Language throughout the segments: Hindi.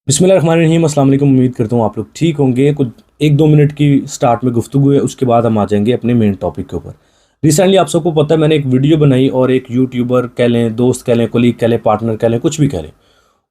बिस्मिल्लाहिर्रहमानिर्रहीम। अस्सलाम वालेकुम। उम्मीद करता हूँ आप लोग ठीक होंगे। कुछ 1-2 मिनट की स्टार्ट में गुफ्तगू है, उसके बाद हम आ जाएंगे अपने मेन टॉपिक के ऊपर। रिसेंटली आप सबको पता है मैंने एक वीडियो बनाई और एक यूट्यूबर कह लें, दोस्त कह लें, कोलीग कह लें, पार्टनर कह लें, कुछ भी कह लें,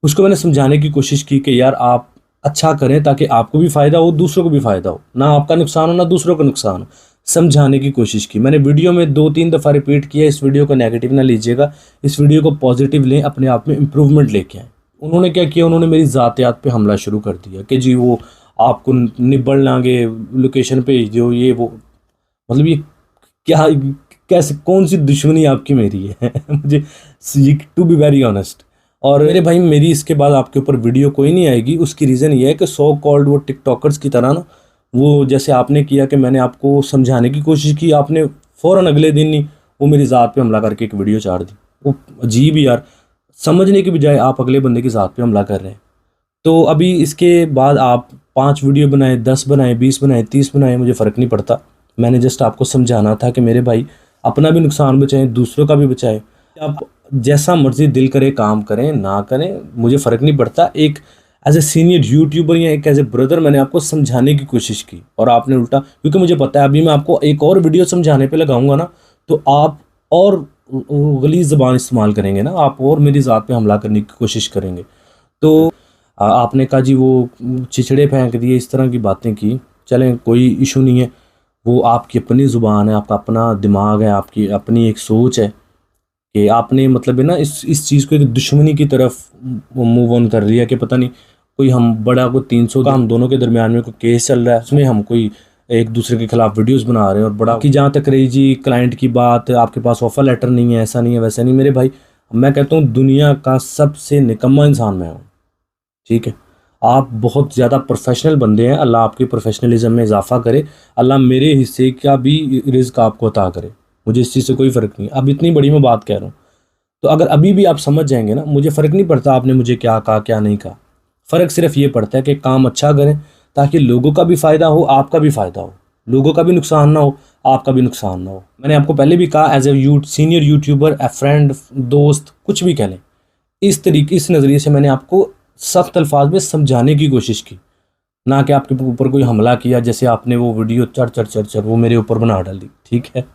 उसको मैंने समझाने की कोशिश की कि यार आप अच्छा करें ताकि आपको भी फ़ायदा हो, दूसरों को भी फ़ायदा हो, ना आपका नुकसान हो ना दूसरों का नुकसान हो। समझाने की कोशिश की मैंने, वीडियो में 2-3 दफ़ा रिपीट किया। इस वीडियो को नेगेटिव ना लीजिएगा, इस वीडियो को पॉजिटिव लें, अपने आप में इम्प्रूवमेंट लेके आएँ। उन्होंने क्या किया, उन्होंने मेरी ज़ातियात पे हमला शुरू कर दिया कि जी वो आपको निब्बड़ लांगे, लोकेशन भेज दो, ये वो। मतलब ये क्या, कैसे, कौन सी दुश्मनी आपकी मेरी है मुझे, टू बी वेरी ऑनेस्ट। और मेरे भाई, मेरी इसके बाद आपके ऊपर वीडियो कोई नहीं आएगी। उसकी रीज़न ये है कि सो कॉल्ड वो टिकटॉकर्स की तरह ना, वो जैसे आपने किया कि मैंने आपको समझाने की कोशिश की, आपने फ़ौरन अगले दिन ही वो मेरी ज़ात पे हमला करके एक वीडियो चाड़ दी। वो अजीब ही यार, समझने की बजाय आप अगले बंदे की ज़ात पे हमला कर रहे हैं। तो अभी इसके बाद आप 5 वीडियो बनाएं, 10 बनाएं, 20 बनाएं, 30 बनाएं, मुझे फ़र्क नहीं पड़ता। मैंने जस्ट आपको समझाना था कि मेरे भाई अपना भी नुकसान बचाएं, दूसरों का भी बचाएं। आप जैसा मर्जी दिल करे काम करें ना करें, मुझे फ़र्क नहीं पड़ता। एक एज ए सीनियर यूट्यूबर या एक एज ए ब्रदर मैंने आपको समझाने की कोशिश की और आपने उल्टा, क्योंकि मुझे पता है अभी मैं आपको एक और वीडियो समझाने पे लगाऊंगा ना, तो आप और गलीज़ ज़बान इस्तेमाल करेंगे ना, आप और मेरी ज़ात पे हमला करने की कोशिश करेंगे। तो आपने कहा जी वो चिचड़े फेंक दिए, इस तरह की बातें की। चलें, कोई इशू नहीं है, वो आपकी अपनी ज़ुबान है, आपका अपना दिमाग है, आपकी अपनी एक सोच है कि आपने मतलब है ना इस चीज़ को एक दुश्मनी की तरफ मूव ऑन कर लिया कि पता नहीं कोई हम बड़ा को 300 का हम दोनों के दरमियान में कोई केस चल रहा है, उसमें हम कोई एक दूसरे के खिलाफ वीडियोस बना रहे हैं। और बड़ा कि जहाँ तक रही जी क्लाइंट की बात, आपके पास ऑफर लेटर नहीं है, ऐसा नहीं है, वैसा नहीं। मेरे भाई, मैं कहता हूँ दुनिया का सबसे निकम्मा इंसान मैं हूँ, ठीक है। आप बहुत ज़्यादा प्रोफेशनल बंदे हैं, अल्लाह आपके प्रोफेशनलिज्म में इजाफा करे, अल्लाह मेरे हिस्से का भी रिज़्क आपको अता करे, मुझे इस चीज़ से कोई फ़र्क नहीं। अब इतनी बड़ी मैं बात कह रहा हूँ, तो अगर अभी भी आप समझ जाएंगे ना, मुझे फ़र्क नहीं पड़ता आपने मुझे क्या कहा क्या नहीं कहा। फ़र्क सिर्फ ये पड़ता है कि काम अच्छा करें ताकि लोगों का भी फ़ायदा हो, आपका भी फ़ायदा हो, लोगों का भी नुकसान ना हो, आपका भी नुकसान ना हो। मैंने आपको पहले भी कहा, as a senior YouTuber, a friend, दोस्त, कुछ भी कह लें, इस तरीके, इस नज़रिए से मैंने आपको सख्त अल्फाज में समझाने की कोशिश की, ना कि आपके ऊपर कोई हमला किया जैसे आपने वो वीडियो चढ़ वो मेरे ऊपर बना डाली, ठीक है।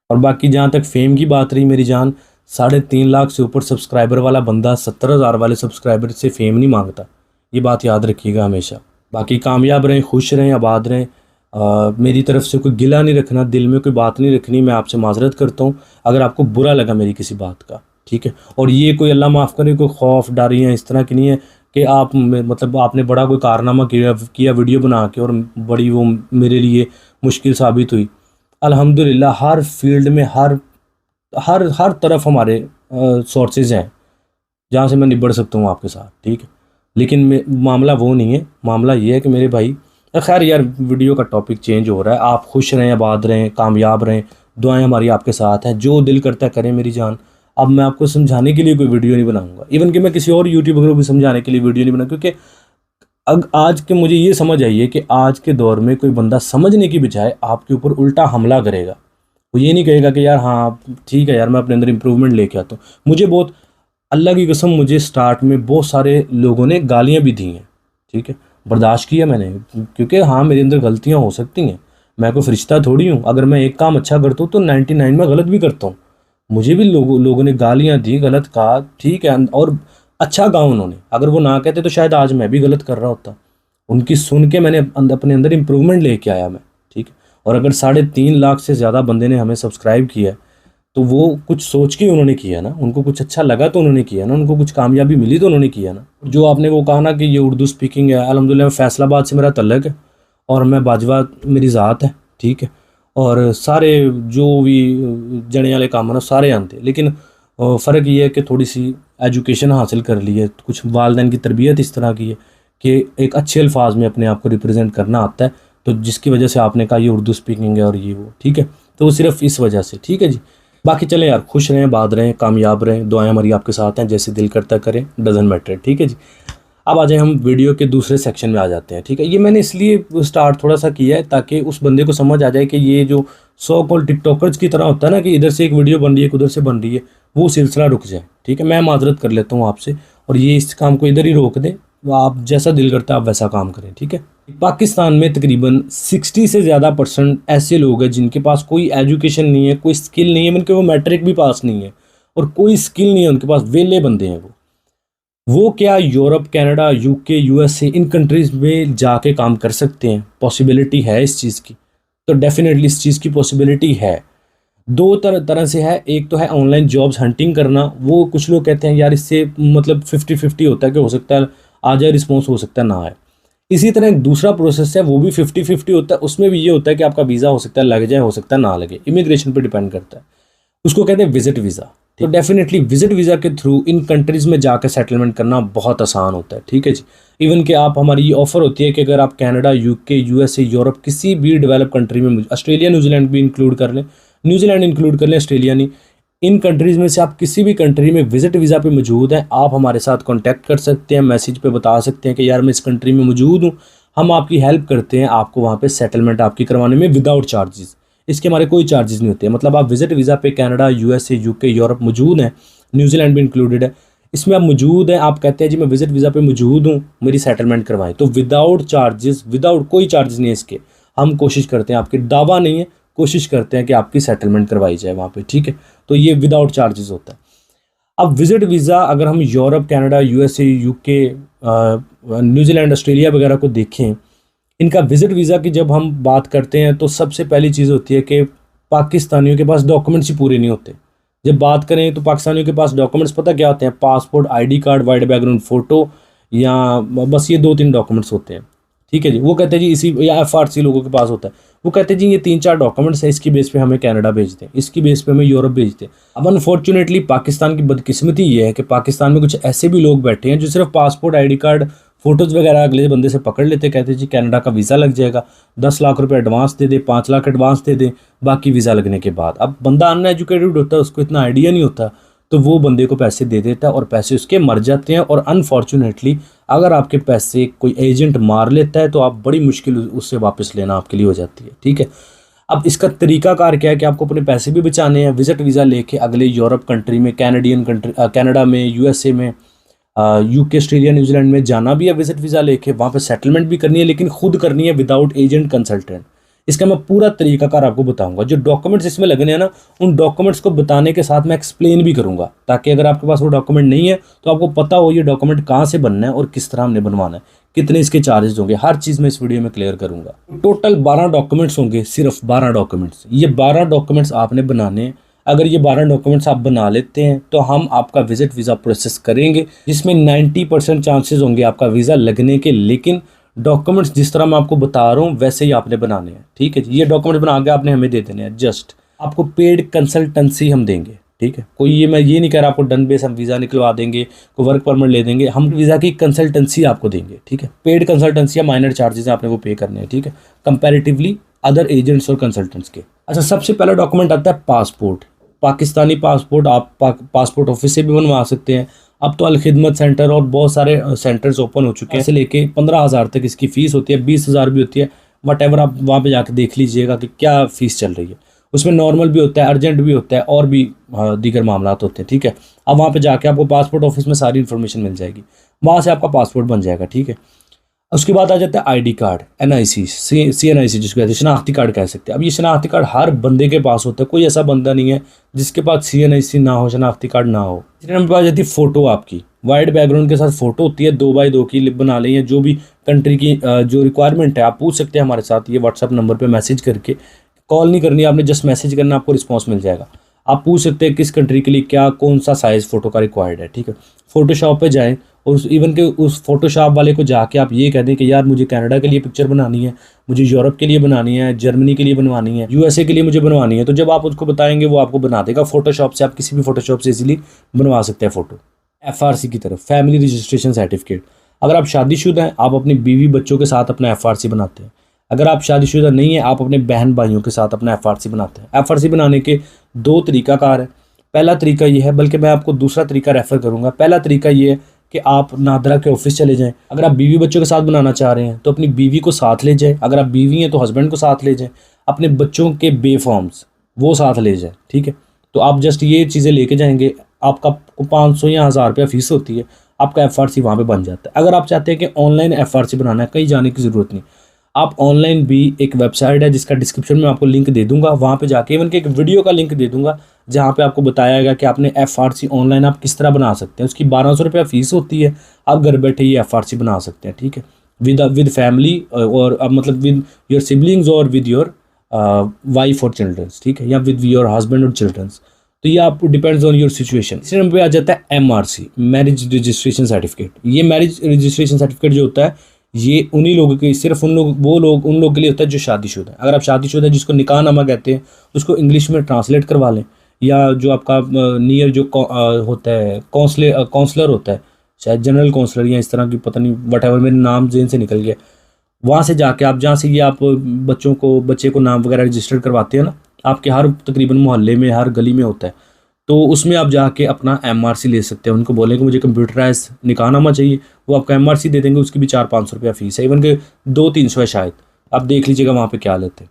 और बाकी जहाँ तक फेम की बात रही मेरी जान, 3.5 लाख से ऊपर सब्सक्राइबर वाला बंदा 70,000 वाले सब्सक्राइबर से फेम नहीं मांगता, ये बात याद रखिएगा हमेशा। बाकी कामयाब रहें, खुश रहें, आबाद रहें। मेरी तरफ से कोई गिला नहीं रखना, दिल में कोई बात नहीं रखनी। मैं आपसे माजरत करता हूँ अगर आपको बुरा लगा मेरी किसी बात का, ठीक है। और ये कोई अल्लाह माफ़ करे कोई खौफ डर या इस तरह की नहीं है कि आप मतलब आपने बड़ा कोई कारनामा किया वीडियो बना के और बड़ी वो मेरे लिए मुश्किल साबित हुई। अल्हम्दुलिल्लाह हर फील्ड में हर हर हर तरफ हमारे सोर्सेज हैं जहाँ से मैं निबड़ सकता हूँ आपके साथ, ठीक है। लेकिन मामला वो नहीं है, मामला ये है कि मेरे भाई, खैर यार वीडियो का टॉपिक चेंज हो रहा है। आप खुश रहें, आबाद रहें, कामयाब रहें, दुआएं हमारी आपके साथ हैं। जो दिल करता है करें मेरी जान। अब मैं आपको समझाने के लिए कोई वीडियो नहीं बनाऊंगा, इवन कि मैं किसी और यूट्यूबर को भी समझाने के लिए वीडियो नहीं बना, क्योंकि आज के मुझे ये समझ आई है कि आज के दौर में कोई बंदा समझने की बजाय आपके ऊपर उल्टा हमला करेगा। वो ये नहीं कहेगा कि यार हाँ ठीक है यार, मैं अपने अंदर इंप्रूवमेंट लेके आता हूँ। मुझे बहुत, अल्लाह की कसम, मुझे स्टार्ट में बहुत सारे लोगों ने गालियाँ भी दी हैं, ठीक है, बर्दाश्त किया मैंने, क्योंकि हाँ मेरे अंदर गलतियाँ हो सकती हैं, मैं कोई फरिश्ता थोड़ी हूँ। अगर मैं एक काम अच्छा करता हूँ तो 99 में गलत भी करता हूँ। मुझे भी लोगों ने गालियाँ दी, गलत कहा, ठीक है, और अच्छा कहा उन्होंने। अगर वो ना कहते तो शायद आज मैं भी गलत कर रहा होता। उनकी सुन के मैंने अपने अंदर इम्प्रूवमेंट लेके आया मैं, ठीक है। और अगर 3.5 लाख से ज़्यादा बंदे ने हमें सब्सक्राइब किया है तो वो कुछ सोच के उन्होंने किया ना, उनको कुछ अच्छा लगा तो उन्होंने किया ना, उनको कुछ कामयाबी मिली तो उन्होंने किया ना। जो आपने वो कहा ना कि ये उर्दू स्पीकिंग है, अल्हम्दुलिल्लाह फैसलाबाद से मेरा तल्लक है और मैं बाजवा मेरी ज़ात है, ठीक है। और सारे जो भी जने वाले काम है ना सारे आते, लेकिन फ़र्क ये है कि थोड़ी सी एजुकेशन हासिल कर ली है, कुछ वालिदैन की तरबियत इस तरह की है कि एक अच्छे अल्फाज में अपने आप को रिप्रेजेंट करना आता है, तो जिसकी वजह से आपने कहा ये उर्दू स्पीकिंग है और ये वो, ठीक है। तो वो सिर्फ इस वजह से, ठीक है जी। बाकी चलें यार, खुश रहें, आबाद रहें, कामयाब रहें, दुआएं हमारी आपके साथ हैं, जैसे दिल करता करें, डजंट मैटर, ठीक है जी। अब आ जाए हम वीडियो के दूसरे सेक्शन में आ जाते हैं, ठीक है। ये मैंने इसलिए स्टार्ट थोड़ा सा किया है ताकि उस बंदे को समझ आ जाए कि ये जो सो कॉल्ड टिकटॉकर्स की तरह होता है ना कि इधर से एक वीडियो बन रही है उधर से बन रही है, वो सिलसिला रुक जाए, ठीक है। मैं माजरत कर लेता हूँ आपसे और ये इस काम को इधर ही रोक दें, आप जैसा दिल करता है आप वैसा काम करें, ठीक है। पाकिस्तान में तकरीबन 60 से ज़्यादा % ऐसे लोग हैं जिनके पास कोई एजुकेशन नहीं है, कोई स्किल नहीं है, उनके वो मैट्रिक भी पास नहीं है और कोई स्किल नहीं है उनके पास, वेले बंदे हैं वो क्या यूरोप, कनाडा, यूके, यूएसए इन कंट्रीज़ में जाके काम कर सकते हैं? पॉसिबिलिटी है इस चीज़ की, तो डेफिनेटली इस चीज़ की पॉसिबिलिटी है। दो तरह से है, एक तो है ऑनलाइन जॉब्स हंटिंग करना, वो कुछ लोग कहते हैं यार इससे मतलब 50-50 होता है कि हो सकता है आ जाए रिस्पॉन्स, हो सकता है ना आए। इसी तरह एक दूसरा प्रोसेस है, वो भी 50-50 होता है, उसमें भी ये होता है कि आपका वीज़ा हो सकता है लग जाए, हो सकता है ना लगे, इमिग्रेशन पे डिपेंड करता है। उसको कहते हैं विजिट वीज़ा। तो डेफिनेटली विजिट वीज़ा के थ्रू इन कंट्रीज़ में जाकर सेटलमेंट करना बहुत आसान होता है, ठीक है जी। इवन कि आप, हमारी ये ऑफ़र होती है कि अगर आप कनाडा, यूके, यूएसए, यूरोप किसी भी डेवलप कंट्री में, ऑस्ट्रेलिया, न्यूजीलैंड भी इंक्लूड कर लें, न्यूजीलैंड इंक्लूड कर लें, ऑस्ट्रेलिया नहीं, इन कंट्रीज़ में से आप किसी भी कंट्री में विजिट वीज़ा पे मौजूद हैं, आप हमारे साथ कांटेक्ट कर सकते हैं, मैसेज पे बता सकते हैं कि यार मैं इस कंट्री में मौजूद हूँ, हम आपकी हेल्प करते हैं, आपको वहाँ पे सेटलमेंट आपकी करवाने में विदाउट चार्जेस। इसके हमारे कोई चार्जेस नहीं होते, मतलब आप विजिट वीज़ा पे कनाडा, यूएसए, यूके, यूरोप मौजूद हैं, न्यूजीलैंड भी इंक्लूडेड है, इसमें आप मौजूद हैं, आप कहते हैं जी मैं विजिट वीज़ा पे मौजूद हूँ, मेरी सेटलमेंट करवाएं, तो विदाउट चार्जेस, विदाउट कोई चार्जेस नहीं है इसके, हम कोशिश करते हैं, आपकी दावा नहीं है, कोशिश करते हैं कि आपकी सेटलमेंट करवाई जाए वहाँ पे, ठीक है। तो ये विदाउट चार्जेस होता है। अब विजिट वीज़ा अगर हम Europe, Canada, USA, UK, New Zealand, Australia वगैरह को देखें, इनका विजिट वीज़ा की जब हम बात करते हैं तो सबसे पहली चीज़ होती है कि पाकिस्तानियों के पास डॉक्यूमेंट्स ही पूरे नहीं होते। जब बात करें तो पाकिस्तानियों के पास डॉक्यूमेंट्स पता क्या होते हैं? Passport, ID card, wide background photo, या बस ये 2-3 डॉक्यूमेंट्स होते हैं, ठीक है जी। वो कहते हैं जी इसी, या एफआरसी लोगों के पास होता है, वो कहते हैं जी ये 3-4 डॉक्यूमेंट्स हैं, इसकी बेस पे हमें कनाडा भेज दें, इसकी बेस पे हमें यूरोप भेज दें। अब अनफॉर्चुनेटली पाकिस्तान की बदकिस्मती ये है कि पाकिस्तान में कुछ ऐसे भी लोग बैठे हैं जो सिर्फ पासपोर्ट, आईडी कार्ड, फ़ोटोज़ वगैरह अगले बंदे से पकड़ लेते, कहते हैं जी कनाडा का वीज़ा लग जाएगा, 10 लाख रुपए एडवांस दे दे, 5 लाख एडवांस दे दें, बाकी वीज़ा लगने के बाद। अब बंदा अनएजुकेटेड होता है, उसको इतना आइडिया नहीं होता, तो वो बंदे को पैसे दे देता है और पैसे उसके मर जाते हैं। और अनफॉर्चुनेटली अगर आपके पैसे कोई एजेंट मार लेता है तो आप बड़ी मुश्किल उससे वापस लेना आपके लिए हो जाती है, ठीक है। अब इसका तरीकाकार क्या है कि आपको अपने पैसे भी बचाने हैं, विजिट वीज़ा लेके अगले यूरोप कंट्री में, कैनेडियन कंट्री, कनाडा में, यूएसए में, यूके, ऑस्ट्रेलिया, न्यूजीलैंड में जाना भी है विजिट वीज़ा लेके, वहाँ पे सेटलमेंट भी करनी है, लेकिन खुद करनी है विदाउट एजेंट कंसल्टेंट। इसका मैं पूरा तरीकाकार आपको बताऊंगा। जो डॉक्यूमेंट्स इसमें लगने हैं ना, उन डॉक्यूमेंट्स को बताने के साथ मैं एक्सप्लेन भी करूंगा, ताकि अगर आपके पास वो डॉक्यूमेंट नहीं है तो आपको पता हो ये डॉक्यूमेंट कहाँ से बनना है और किस तरह हमने बनवाना है, कितने इसके चार्जेस होंगे, हर चीज़ मैं इस वीडियो में क्लियर करूँगा। टोटल 12 डॉक्यूमेंट्स होंगे, सिर्फ 12 डॉक्यूमेंट्स। ये 12 डॉक्यूमेंट्स आपने बनाने हैं। अगर ये 12 डॉक्यूमेंट्स आप बना लेते हैं तो हम आपका विजिट वीज़ा प्रोसेस करेंगे, जिसमें 90% चांसेस होंगे आपका वीज़ा लगने के। लेकिन डॉक्यूमेंट्स जिस तरह मैं आपको बता रहा हूँ वैसे ही आपने बनाने हैं, ठीक है जी। ये डॉक्यूमेंट बना के आपने हमें दे देने हैं, जस्ट आपको पेड कंसल्टेंसी हम देंगे, ठीक है। कोई ये, मैं ये नहीं कह रहा आपको डन बेस हम वीज़ा निकलवा देंगे, कोई वर्क परमिट ले देंगे, हम वीज़ा की कंसल्टेंसी आपको देंगे, ठीक है। पेड कंसल्टेंसी या माइनर चार्जेस आपने वो पे करने हैं, ठीक है, कंपैरेटिवली अदर एजेंट्स और कंसल्टेंट्स के। अच्छा, सबसे पहला डॉक्यूमेंट आता है पासपोर्ट। पाकिस्तानी पासपोर्ट आप पासपोर्ट ऑफिस से भी बनवा सकते हैं। अब तो अल खिदमत सेंटर और बहुत सारे सेंटर्स ओपन हो चुके हैं, ऐसे लेके 15,000 तक इसकी फ़ीस होती है, 20,000 भी होती है, वट आप वहाँ पे जाके देख लीजिएगा कि क्या फ़ीस चल रही है। उसमें नॉर्मल भी होता है, अर्जेंट भी होता है, और भी दीगर मामलात होते हैं, ठीक है। अब वहाँ पे जाके आपको पासपोर्ट ऑफिस में सारी इन्फॉर्मेशन मिल जाएगी, वहाँ से आपका पासपोर्ट बन जाएगा, ठीक है। उसके बाद आ जाता है आईडी कार्ड, एनआईसी, CNIC जिसको कहते हैं, शनाख्ती कार्ड कह सकते हैं। अब ये शनाख्ती कार्ड हर बंदे के पास होता है, कोई ऐसा बंदा नहीं है जिसके पास CNIC ना हो, शनाख्ती कार्ड ना हो। तीसरे नंबर पर आ जाती है फ़ोटो, आपकी वाइड बैकग्राउंड के साथ फ़ोटो होती है, 2x2 की बना लें, जो भी कंट्री की जो रिक्वायरमेंट है। आप पूछ सकते हैं हमारे साथ, ये व्हाट्सअप नंबर पर मैसेज करके, कॉल नहीं करनी आपने, जस्ट मैसेज करना, आपको रिस्पॉन्स मिल जाएगा। आप पूछ सकते हैं किस कंट्री के लिए क्या कौन सा साइज़ फ़ोटो का रिक्वायर्ड है, ठीक है। फ़ोटोशॉप पे जाएं और इवन के उस फ़ोटोशॉप वाले को जाके आप ये कह दें कि यार मुझे कनाडा के लिए पिक्चर बनानी है, मुझे यूरोप के लिए बनानी है, जर्मनी के लिए बनवानी है, USA के लिए मुझे बनवानी है, तो जब आप उसको बताएंगे वो आपको बना देगा फ़ोटोशॉप से। आप किसी भी फ़ोटोशॉप से इजीली बनवा सकते हैं फ़ोटो। FRC की तरफ, फैमिली रजिस्ट्रेशन सर्टिफिकेट, अगर आप शादीशुदा हैं, आप अपनी बीवी बच्चों के साथ अपना FRC बनाते हैं। अगर आप शादीशुदा नहीं है, आप अपने बहन भाइयों के साथ अपना FRC बनाते हैं। FRC बनाने के 2 तरीकाकार है। पहला तरीका ये है, बल्कि मैं आपको दूसरा तरीका रेफ़र करूँगा। पहला तरीका ये है कि आप नादरा के ऑफिस चले जाएं। अगर आप बीवी बच्चों के साथ बनाना चाह रहे हैं तो अपनी बीवी को साथ ले जाएं, अगर आप बीवी हैं तो हस्बैंड को साथ ले जाएं, अपने बच्चों के बे फॉर्म्स वो साथ ले जाएं, ठीक है। तो आप जस्ट ये चीज़ें लेके जाएंगे, आपका 500 या 1000 रुपया फ़ीस होती है। आपका FRC वहाँ पे बन जाता है। अगर आप चाहते हैं कि ऑनलाइन FRC बनाना है, कहीं जाने की ज़रूरत नहीं, आप ऑनलाइन भी एक वेबसाइट है जिसका डिस्क्रिप्शन में आपको लिंक दे दूंगा, वहाँ पे जाके इवन के एक वीडियो का लिंक दे दूंगा जहाँ पे आपको बताया गया कि आपने FRC ऑनलाइन आप किस तरह बना सकते हैं। उसकी 1200 रुपया फ़ीस होती है, आप घर बैठे ये FRC बना सकते हैं, ठीक है, विद फैमिली और मतलब विद योर सिबलिंग्स और विद योर वाइफ और चिल्ड्रंस, ठीक है, या विद योर हस्बैंड और चिल्ड्रंस। तो ये आप डिपेंड्स ऑन योर सिचुएशन। इसी नंबर पे आ जाता है MRC, मैरिज रजिस्ट्रेशन सर्टिफिकेट। ये मैरिज रजिस्ट्रेशन सर्टिफिकेट जो होता है ये उन्हीं लोगों के, सिर्फ उन लोग के लिए होता है जो शादीशुदा है। अगर आप शादीशुदा है, जिसको निकाहनामा कहते हैं, उसको इंग्लिश में ट्रांसलेट करवा लें, या जो आपका नियर जो होता है काउंसलर होता है, शायद जनरल काउंसलर या इस तरह की, पता नहीं, वट एवर, मेरे नाम जेन से निकल गया, वहाँ से जाके आप, जहाँ से ये आप बच्चे को नाम वगैरह रजिस्टर करवाते हैं ना, आपके हर तकरीबन मोहल्ले में, हर गली में होता है, तो उसमें आप जाके अपना MRC ले सकते हैं। उनको बोलेंगे मुझे कंप्यूटराइज निकाहनामा चाहिए, वो आपका MRC दे देंगे। उसकी भी 400-500 रुपया फ़ीस है, इवन के 200-300 है शायद, आप देख लीजिएगा वहाँ पे क्या लेते हैं।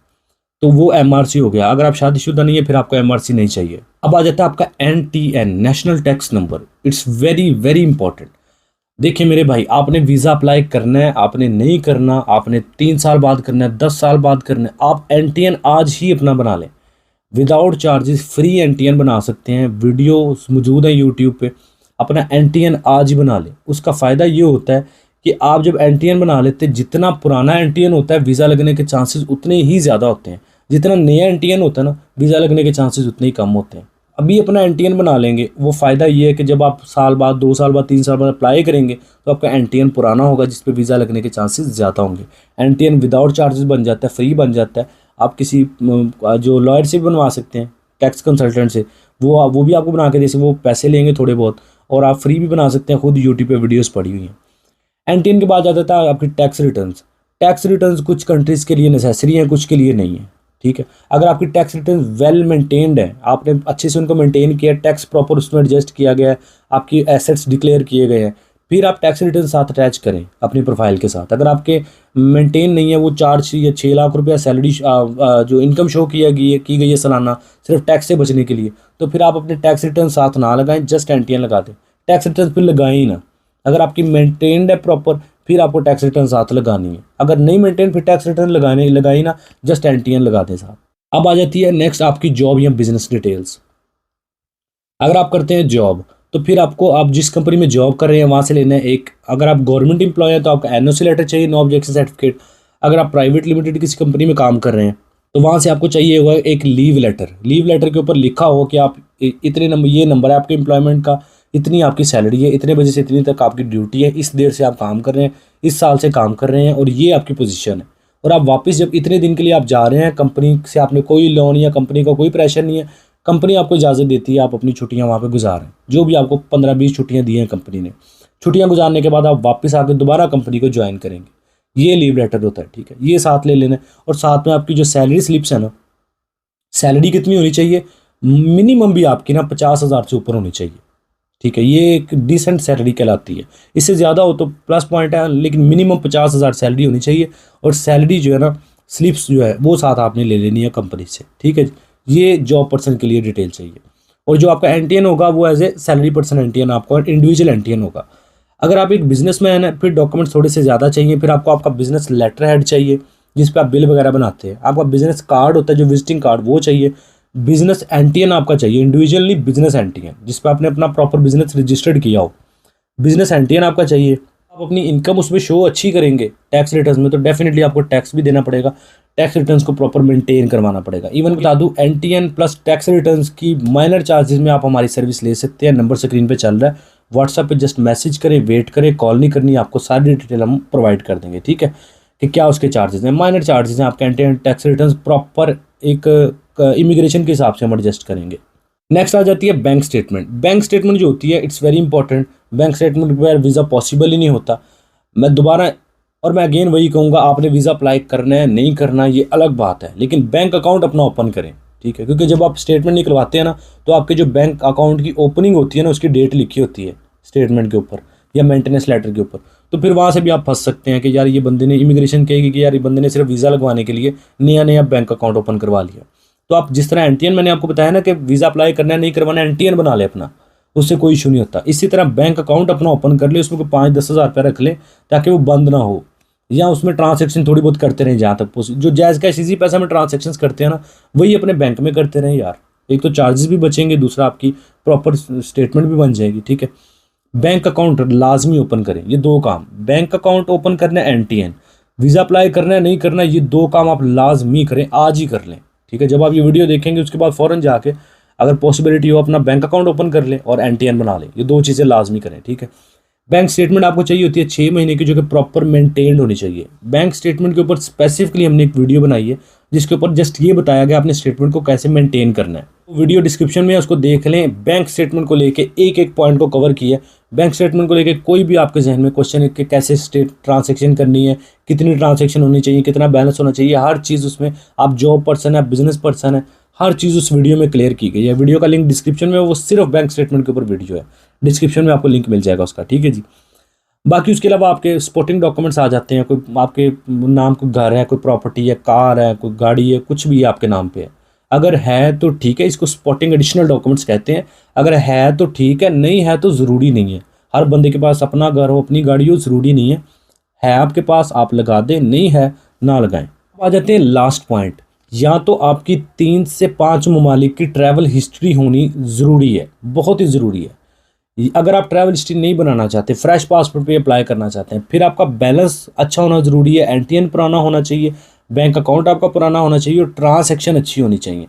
तो वो MRC हो गया। अगर आप शादीशुदा नहीं है फिर आपको MRC नहीं चाहिए। अब आ जाता है आपका NTN, national tax number. It's very very important. देखिए मेरे भाई, आपने वीज़ा अप्लाई करना है, आपने नहीं करना, आपने 3 साल बाद करना है, 10 साल बाद करना है, आप NTN आज ही अपना बना लें, विदाउट चार्जेस फ्री NTN बना सकते हैं। वीडियो मौजूद है यूट्यूब पे, अपना NTN आज ही बना लें। उसका फ़ायदा ये होता है कि आप जब NTN बना लेते हैं, जितना पुराना NTN होता है वीज़ा लगने के चांसेस उतने ही ज़्यादा होते हैं, जितना नया NTN होता है ना वीज़ा लगने के चांसेस उतने ही कम होते हैं। अभी अपना NTN बना लेंगे, वो फ़ायदा ये है कि जब आप साल बाद, 2 साल बाद, 3 साल बाद अप्लाई करेंगे तो आपका NTN पुराना होगा, जिस पे वीज़ा लगने के चांसेस ज़्यादा होंगे। NTN विदाउट चार्जेस बन जाता है, फ्री बन जाता है। आप किसी जो लॉयर से भी बनवा सकते हैं, टैक्स कंसल्टेंट से, वो भी आपको बना के दे सकते, वो पैसे लेंगे थोड़े बहुत, और आप फ्री भी बना सकते हैं। खुद यूट्यूब पे वीडियोस पड़ी हुई हैं। NTN के बाद आ जाता है आपकी टैक्स रिटर्न्स। टैक्स रिटर्न्स कुछ कंट्रीज़ के लिए नेसेसरी हैं, कुछ के लिए नहीं है, ठीक है। अगर आपकी टैक्स रिटर्न वेल मेंटेन्ड है, आपने अच्छे से उनको मेंटेन किया, टैक्स प्रॉपर उसमें एडजस्ट किया गया है, आपकी एसेट्स डिक्लेयर किए गए हैं, फिर आप टैक्स रिटर्न साथ अटैच करें अपनी प्रोफाइल के साथ। अगर आपके मेंटेन नहीं है, वो 4 या 6 लाख रुपया सैलरी जो इनकम शो की गई है सालाना सिर्फ टैक्स से बचने के लिए, तो फिर आप अपने टैक्स रिटर्न साथ ना लगाएं, जस्ट NTN लगा दें। टैक्स रिटर्न फिर लगाएं ही ना। अगर आपकी मेंटेन्ड है प्रॉपर, फिर आपको टैक्स रिटर्न साथ लगानी है। अगर नहीं मेंटेन, फिर टैक्स रिटर्न लगाई ना, जस्ट NTN लगा दें साथ। अब आ जाती है नेक्स्ट आपकी जॉब या बिजनेस डिटेल्स। अगर आप करते हैं जॉब, तो फिर आपको, आप जिस कंपनी में जॉब कर रहे हैं वहाँ से लेना है एक, अगर आप गवर्नमेंट एम्प्लॉय हैं तो आपका NOC लेटर चाहिए, नो ऑब्जेक्शन सर्टिफिकेट। अगर आप प्राइवेट लिमिटेड किसी कंपनी में काम कर रहे हैं तो वहाँ से आपको चाहिए होगा एक लीव लेटर। लीव लेटर के ऊपर लिखा हो कि आप इतने नंबर, ये नंबर है आपके एम्प्लॉयमेंट का, इतनी आपकी सैलरी है, इतने बजे से इतनी तक आपकी ड्यूटी है, इस देर से आप काम कर रहे हैं, इस साल से काम कर रहे हैं, और ये आपकी पोजीशन है। और आप वापस जब इतने दिन के लिए आप जा रहे हैं, कंपनी से आपने कोई लोन या कंपनी का कोई प्रेशर नहीं है, कंपनी आपको इजाज़त देती है, आप अपनी छुट्टियां वहाँ पे गुजारें, जो भी आपको 15-20 छुट्टियां दी हैं कंपनी ने। छुट्टियां गुजारने के बाद आप वापस आकर दोबारा कंपनी को ज्वाइन करेंगे, ये लीव लेटर होता है, ठीक है। ये साथ ले लेना, और साथ में आपकी जो सैलरी स्लिप्स है ना, सैलरी कितनी होनी चाहिए, मिनिमम भी आपकी ना 50,000 से ऊपर होनी चाहिए, ठीक है। ये एक डिसेंट सैलरी कहलाती है। इससे ज़्यादा हो तो प्लस पॉइंट है, लेकिन मिनिमम 50,000 सैलरी होनी चाहिए। और सैलरी जो है ना, स्लिप्स जो है वो साथ आपने ले लेनी है कंपनी से, ठीक है। ये जॉब पर्सन के लिए डिटेल चाहिए। और जो आपका NTN होगा वो as a salary person NTN आपको इंडिविजुअल NTN होगा। अगर आप एक बिजनेसमैन है, फिर डॉक्यूमेंट्स थोड़े से ज़्यादा चाहिए। फिर आपको आपका बिजनेस लेटर हेड चाहिए, जिस पे आप बिल वगैरह बनाते हैं। आपका बिजनेस कार्ड होता है जो विजिटिंग कार्ड, वो चाहिए। बिजनेस NTN आपका चाहिए, इंडिविजुअली बिजनेस NTN, जिस पे आपने अपना प्रॉपर बिजनेस रजिस्टर्ड किया हो, बिजनेस NTN आपका चाहिए। आप अपनी इनकम उसमें शो अच्छी करेंगे टैक्स रिटर्न्स में, तो डेफिनेटली आपको टैक्स भी देना पड़ेगा, टैक्स रिटर्न्स को प्रॉपर मेंटेन करवाना पड़ेगा। इवन बता दूं, NTN प्लस टैक्स रिटर्न्स की माइनर चार्जेस में आप हमारी सर्विस ले सकते हैं। नंबर स्क्रीन पे चल रहा है, व्हाट्सएप पे जस्ट मैसेज करें, वेट करें, कॉल नहीं करनी, आपको सारी डिटेल हम प्रोवाइड कर देंगे, ठीक है, कि क्या उसके चार्जेस हैं। माइनर चार्जेस हैं आपके NTN टैक्स रिटर्न्स, प्रॉपर एक इमिग्रेशन के हिसाब से हम एडजस्ट करेंगे। नेक्स्ट आ जाती है बैंक स्टेटमेंट। बैंक स्टेटमेंट जो होती है, it's very important. Bank statement पर वीज़ा पॉसिबल ही नहीं होता। मैं दोबारा और मैं अगेन वही कहूँगा, आपने वीज़ा अप्लाई करना है नहीं करना ये अलग बात है, लेकिन बैंक अकाउंट अपना ओपन करें, ठीक है। क्योंकि जब आप स्टेटमेंट निकलवाते हैं ना, तो आपके जो बैंक अकाउंट की ओपनिंग होती है ना, उसकी डेट लिखी होती है स्टेटमेंट के ऊपर या मेंटेनेंस लेटर के ऊपर। तो फिर वहाँ से भी आप फंस सकते हैं कि यार ये बंदे ने, इमिग्रेशन कहेगी कि यार ये बंदे ने सिर्फ वीज़ा लगवाने के लिए नया बैंक अकाउंट ओपन करवा लिया। तो आप जिस तरह NTN मैंने आपको बताया ना कि वीज़ा अप्लाई करना है नहीं करवाना है, NTN बना ले अपना, उससे कोई इशू नहीं होता। इसी तरह बैंक अकाउंट अपना ओपन कर ले, उसमें कोई 5-10 हज़ार रुपये रख ले ताकि वो बंद ना हो, या उसमें ट्रांजैक्शन थोड़ी बहुत करते रहें जहाँ तक जो जायज़ कैश इजी पैसा में ट्रांजैक्शन करते हैं ना, वही अपने बैंक में करते रहें यार। एक तो चार्जेस भी बचेंगे, दूसरा आपकी प्रॉपर स्टेटमेंट भी बन जाएगी, ठीक है। बैंक अकाउंट लाजमी ओपन करें, ये 2 काम, बैंक अकाउंट ओपन करना है, NTN वीज़ा अप्लाई करना है नहीं करना, ये 2 काम आप लाजमी करें, आज ही कर लें, ठीक है। जब आप ये वीडियो देखेंगे उसके बाद फ़ौरन जाके अगर पॉसिबिलिटी हो अपना बैंक अकाउंट ओपन कर लें और NTN बना लें, ये 2 चीज़ें लाजमी करें, ठीक है। बैंक स्टेटमेंट आपको चाहिए होती है 6 महीने की, जो कि प्रॉपर मेंटेन्ड होनी चाहिए। बैंक स्टेटमेंट के ऊपर स्पेसिफिकली हमने एक वीडियो बनाई है जिसके ऊपर जस्ट ये बताया गया अपने स्टेटमेंट को कैसे मेंटेन करना है। वीडियो डिस्क्रिप्शन में उसको देख लें। बैंक स्टेटमेंट को लेके एक एक पॉइंट को कवर किया है। बैंक स्टेटमेंट को लेके कोई भी आपके जहन में क्वेश्चन है कि कैसे ट्रांजेक्शन करनी है, कितनी ट्रांजेक्शन होनी चाहिए, कितना बैलेंस होना चाहिए, हर चीज़ उसमें, आप जॉब पर्सन है, बिजनेस पर्सन है, हर चीज़ उस वीडियो में क्लियर की गई है। वीडियो का लिंक डिस्क्रिप्शन में, वो सिर्फ बैंक स्टेटमेंट के ऊपर वीडियो है, डिस्क्रिप्शन में आपको लिंक मिल जाएगा उसका, ठीक है जी। बाकी उसके अलावा आपके सपोर्टिंग डॉक्यूमेंट्स आ जाते हैं, कोई आपके नाम कोई घर है, कोई प्रॉपर्टी है, कार है, कोई गाड़ी है, कुछ भी आपके नाम पे है, अगर है तो ठीक है, इसको सपोर्टिंग एडिशनल डॉक्यूमेंट्स कहते हैं। अगर है तो ठीक है, नहीं है तो ज़रूरी नहीं है। हर बंदे के पास अपना घर हो, अपनी गाड़ी हो, ज़रूरी नहीं है आपके पास आप लगा दें, नहीं है ना लगाएं। आ जाते हैं लास्ट पॉइंट, या तो आपकी 3 से 5 ममालिक की ट्रैवल हिस्ट्री होनी ज़रूरी है, बहुत ही ज़रूरी है। अगर आप ट्रैवल हिस्ट्री नहीं बनाना चाहते, फ्रेश पासपोर्ट पे अप्लाई करना चाहते हैं, फिर आपका बैलेंस अच्छा होना ज़रूरी है, NTN पुराना होना चाहिए, बैंक अकाउंट आपका पुराना होना चाहिए, और ट्रांसैक्शन अच्छी होनी चाहिए,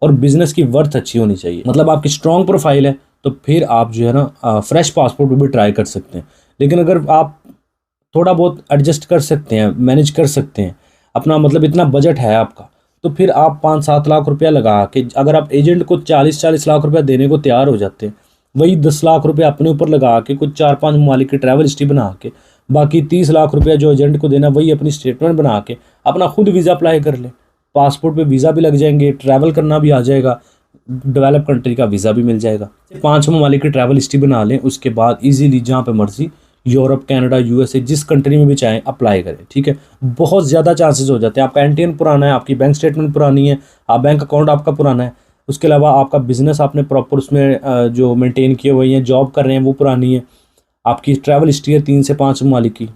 और बिजनेस की वर्थ अच्छी होनी चाहिए। मतलब आपकी स्ट्रॉन्ग प्रोफाइल है तो फिर आप जो है ना फ्रेश पासपोर्ट पर भी ट्राई कर सकते हैं। लेकिन अगर आप थोड़ा बहुत एडजस्ट कर सकते हैं, मैनेज कर सकते हैं अपना, मतलब इतना बजट है आपका, तो फिर आप 5-7 लाख रुपया लगा के, अगर आप एजेंट को 40-40 लाख रुपया देने को तैयार हो जाते हैं, वही 10 लाख रुपये अपने ऊपर लगा के कुछ 4-5 ममालिक की ट्रैवल हिस्ट्री बना के, बाकी 30 लाख रुपया जो एजेंट को देना, वही अपनी स्टेटमेंट बना के अपना खुद वीज़ा अप्लाई कर ले। पासपोर्ट पे वीज़ा भी लग जाएंगे, ट्रैवल करना भी आ जाएगा, डेवलप कंट्री का वीज़ा भी मिल जाएगा। 5 ममालिक की ट्रैवल हिस्ट्री बना लें, उसके बाद ईजीली जहाँ पे मर्जी, यूरोप, कनाडा, USA, जिस कंट्री में भी चाहें अप्लाई करें, ठीक है। बहुत ज़्यादा चांसेस हो जाते हैं। आपका NTN पुराना है, आपकी बैंक स्टेटमेंट पुरानी है, आप बैंक अकाउंट आपका पुराना है, उसके अलावा आपका बिजनेस आपने प्रॉपर उसमें जो मेंटेन किए हुए हैं, जॉब कर रहे हैं, वो पुरानी है, आपकी ट्रैवल हिस्ट्री है 3 से 5 ममालिक की,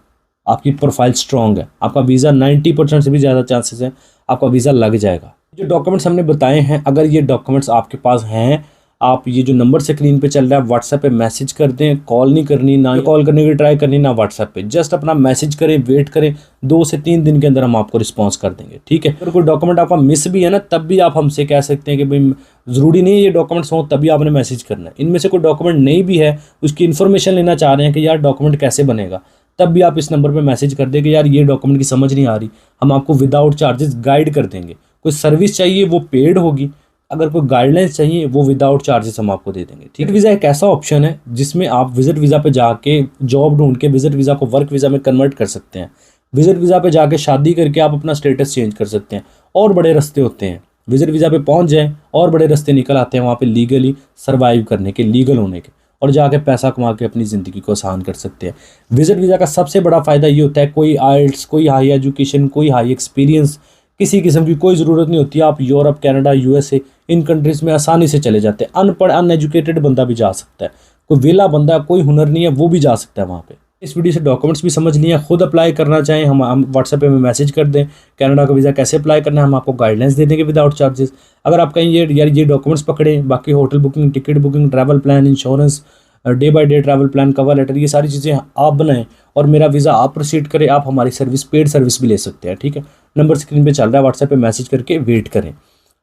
आपकी प्रोफाइल स्ट्रॉन्ग है, आपका वीज़ा 90% से भी ज़्यादा चांसेस है आपका वीज़ा लग जाएगा। जो डॉक्यूमेंट्स हमने बताए हैं, अगर ये डॉक्यूमेंट्स आपके पास हैं, आप ये जो नंबर स्क्रीन पे चल रहा है व्हाट्सएप पे मैसेज कर दें। कॉल नहीं करनी, ना कॉल करने की ट्राई करनी, ना व्हाट्सएप पे, जस्ट अपना मैसेज करें, वेट करें, 2 से 3 दिन के अंदर हम आपको रिस्पांस कर देंगे, ठीक है। अगर कोई डॉक्यूमेंट आपका मिस भी है ना, तब भी आप हमसे कह सकते हैं कि भाई ज़रूरी नहीं है ये डॉक्यूमेंट्स हों तभी आपने मैसेज करना है। इनमें से कोई डॉक्यूमेंट नहीं भी है, उसकी इन्फॉर्मेशन लेना चाह रहे हैं कि यार डॉक्यूमेंट कैसे बनेगा, तब भी आप इस नंबर पर मैसेज कर दें कि यार ये डॉक्यूमेंट की समझ नहीं आ रही, हम आपको विदाउट चार्जेस गाइड कर देंगे। कोई सर्विस चाहिए वो पेड होगी, अगर कोई गाइडलाइंस चाहिए वो विदाउट चार्जेस हम आपको दे देंगे, ठीक है। वीज़ा एक ऐसा ऑप्शन है जिसमें आप विजिट वीज़ा पे जाके जॉब ढूंढ के विजिट वीज़ा को वर्क वीज़ा में कन्वर्ट कर सकते हैं। विजिट वीज़ा पे जाके शादी करके आप अपना स्टेटस चेंज कर सकते हैं, और बड़े रास्ते होते हैं। विजिट वीज़ा पे पहुंच जाएँ और बड़े रास्ते निकल आते हैं वहाँ पे लीगली सर्वाइव करने के, लीगल होने के, और जाके पैसा कमा के अपनी ज़िंदगी को आसान कर सकते हैं। विजिट वीज़ा का सबसे बड़ा फ़ायदा ये होता है, कोई IELTS, कोई हाई एजुकेशन, कोई हाई एक्सपीरियंस, किसी किस्म की कोई ज़रूरत नहीं होती। आप यूरोप, कनाडा, USA इन कंट्रीज़ में आसानी से चले जाते हैं। अनपढ़, अनएजुकेटेड बंदा भी जा सकता है, कोई वेला बंदा, कोई हुनर नहीं है, वो भी जा सकता है वहाँ पे। इस वीडियो से डॉक्यूमेंट्स भी समझ लिए, खुद अप्लाई करना चाहें हम व्हाट्सएप पे मैसेज कर दें, कनाडा का वीज़ा कैसे अप्लाई करना है, हम आपको गाइडलाइंस दे देंगे विदाउट चार्जेस। अगर आप कहीं ये डॉक्यूमेंट्स पकड़ें, बाकी hotel booking, ticket booking, travel plan, insurance, day by day travel plan, cover letter, ये सारी चीज़ें आप बनाएं और मेरा वीज़ा आप प्रोसीड करें, आप हमारी सर्विस, पेड सर्विस भी ले सकते हैं, ठीक है। नंबर स्क्रीन पे चल रहा है, व्हाट्सएप पे मैसेज करके वेट करें।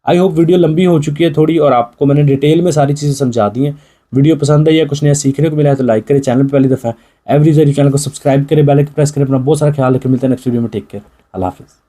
आई होप वीडियो लंबी हो चुकी है थोड़ी, और आपको मैंने डिटेल में सारी चीज़ें समझा दी हैं। वीडियो पसंद आई है, कुछ नया सीखने को मिला है तो लाइक करें, चैनल पर पहली दफ़ा एवरी चैनल को सब्सक्राइब करें, बेल आइकन प्रेस करें। अपना बहुत सारा ख्याल रखें, मिलते हैं नेक्स्ट वीडियो में। टेक केयर, अल्लाह हाफिज़।